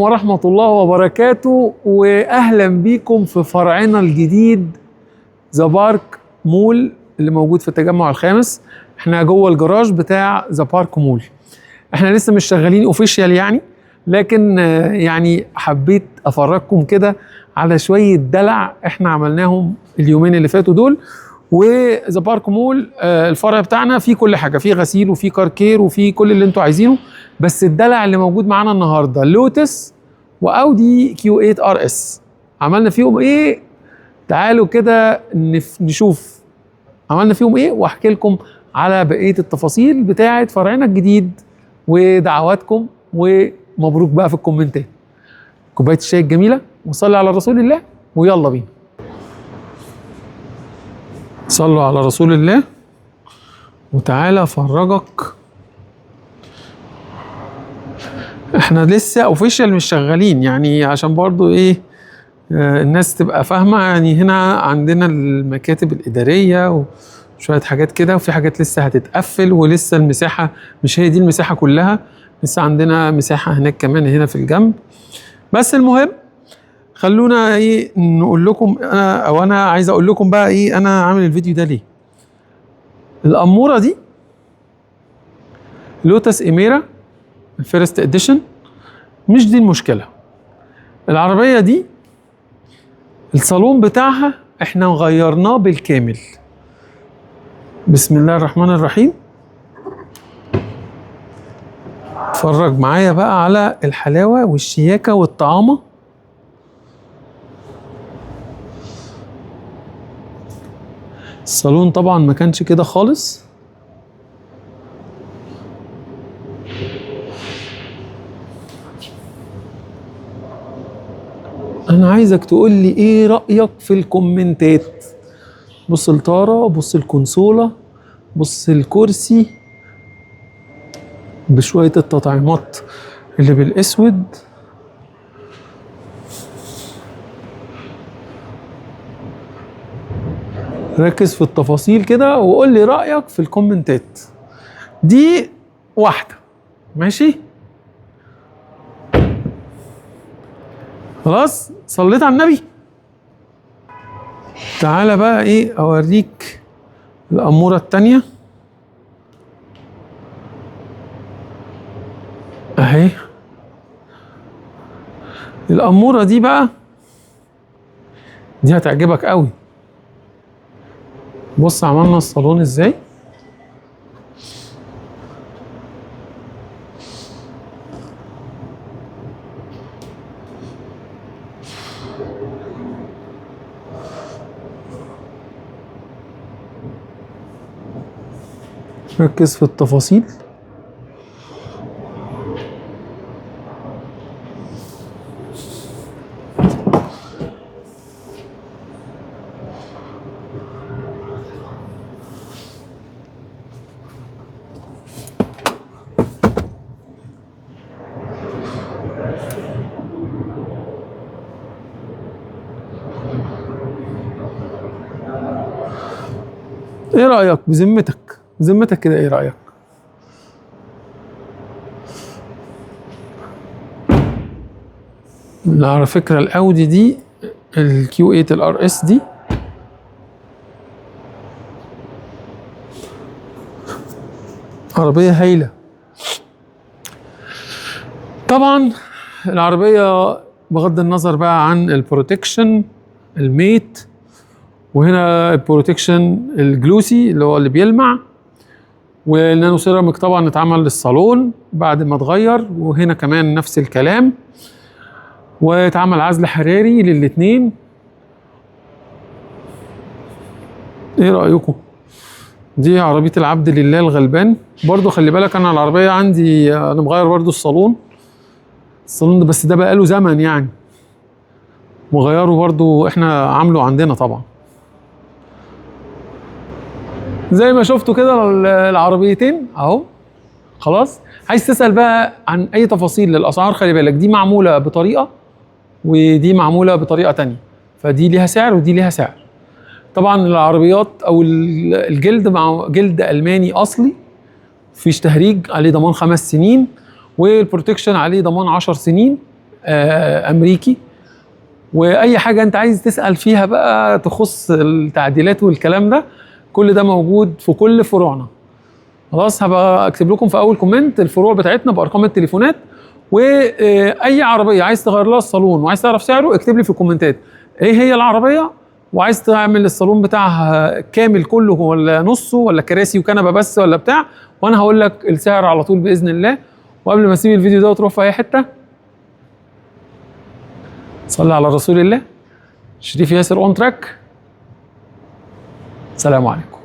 ورحمة الله وبركاته، وأهلا بيكم في فرعنا الجديد ذا بارك مول اللي موجود في التجمع الخامس. احنا جوه الجراج بتاع ذا بارك مول. احنا لسه مش شغالين اوفيشال يعني، لكن يعني حبيت افرجكم كده على شوية دلع احنا عملناهم اليومين اللي فاتوا دول. وذا بارك مول الفرع بتاعنا فيه كل حاجة، فيه غسيل وفيه كاركير وفيه كل اللي انتوا عايزينه. بس الدلع اللي موجود معانا النهارده لوتس واودي كيو 8 ار اس. عملنا فيهم ايه؟ تعالوا كده نشوف عملنا فيهم ايه، واحكي لكم على بقية التفاصيل بتاعة فرعنا الجديد ودعواتكم. ومبروك بقى في الكومنتات. كوباية الشاي الجميلة وصلي على رسول الله ويلا بينا. صلوا على رسول الله وتعالى افرجك. احنا لسه اوفيشال مش شغالين يعني، عشان برضو ايه الناس تبقى فاهمة. يعني هنا عندنا المكاتب الإدارية وشوية حاجات كده، وفي حاجات لسه هتتقفل، ولسه المساحة مش هي دي المساحة كلها، لسه عندنا مساحة هناك كمان هنا في الجنب. بس المهم خلونا ايه نقول لكم، انا عايز اقول لكم بقى ايه انا عامل الفيديو ده ليه. الأمورة دي لوتس إيميرا الفيرست اديشن، مش دي المشكلة. العربية دي الصالون بتاعها احنا غيرناه بالكامل. بسم الله الرحمن الرحيم. اتفرج معايا بقى على الحلاوة والشياكة والطعامة. الصالون طبعا ما كانش كده خالص. انا عايزك تقول لي ايه رأيك في الكومنتات. بص الطارة، بص الكونسولة، بص الكرسي بشوية التطعيمات اللي بالاسود. ركز في التفاصيل كده وقول لي رأيك في الكومنتات. دي واحدة ماشي. خلاص صليت على النبي. تعالى بقى ايه اوريك الأمورة التانية اهي. الأمورة دي بقى دي هتعجبك قوي. بص عملنا الصالون ازاي. ركز في التفاصيل. ايه رأيك بذمتك كده؟ ايه رأيك؟ على فكرة الاودي دي الكيو 8 الار اس دي عربية هايلة. طبعا العربية بغض النظر بقى عن البروتكشن الميت، وهنا البروتكشن الجلوسي اللي هو اللي بيلمع، والنانو سيراميك طبعا اتعمل للصالون بعد ما اتغير، وهنا كمان نفس الكلام، واتعمل عزل حراري للاتنين. ايه رأيكم؟ دي عربية العبد لله الغلبان. برضو خلي بالك انا العربية عندي انا مغير برضو الصالون ده، بس ده بقاله زمن يعني، مغيره برضو احنا عامله عندنا طبعا. زي ما شفتوا كده العربيتين اهو. خلاص عايز تسأل بقى عن اي تفاصيل للاسعار، خلي بالك دي معمولة بطريقة ودي معمولة بطريقة تانية، فدي ليها سعر ودي ليها سعر. طبعا العربيات او الجلد مع جلد الماني اصلي، مفيش تهريج، عليه ضمان 5 سنين، والبروتكشن عليه ضمان 10 سنين. امريكي. واي حاجه انت عايز تسال فيها بقى تخص التعديلات والكلام ده، كل ده موجود في كل فروعنا. خلاص، هبقى اكتب لكم في اول كومنت الفروع بتاعتنا بارقام التليفونات، واي عربيه عايز تغير لها الصالون وعايز تعرف سعره اكتب لي في الكومنتات ايه هي العربيه، وعايز تعمل الصالون بتاعها كامل كله ولا نصه ولا كراسي وكنبه بس ولا بتاع، وانا هقول لك السعر على طول باذن الله. وقبل ما اسيب الفيديو ده وتروح في اي حته، صلي على رسول الله. شريف ياسر اون تراك. سلام عليكم.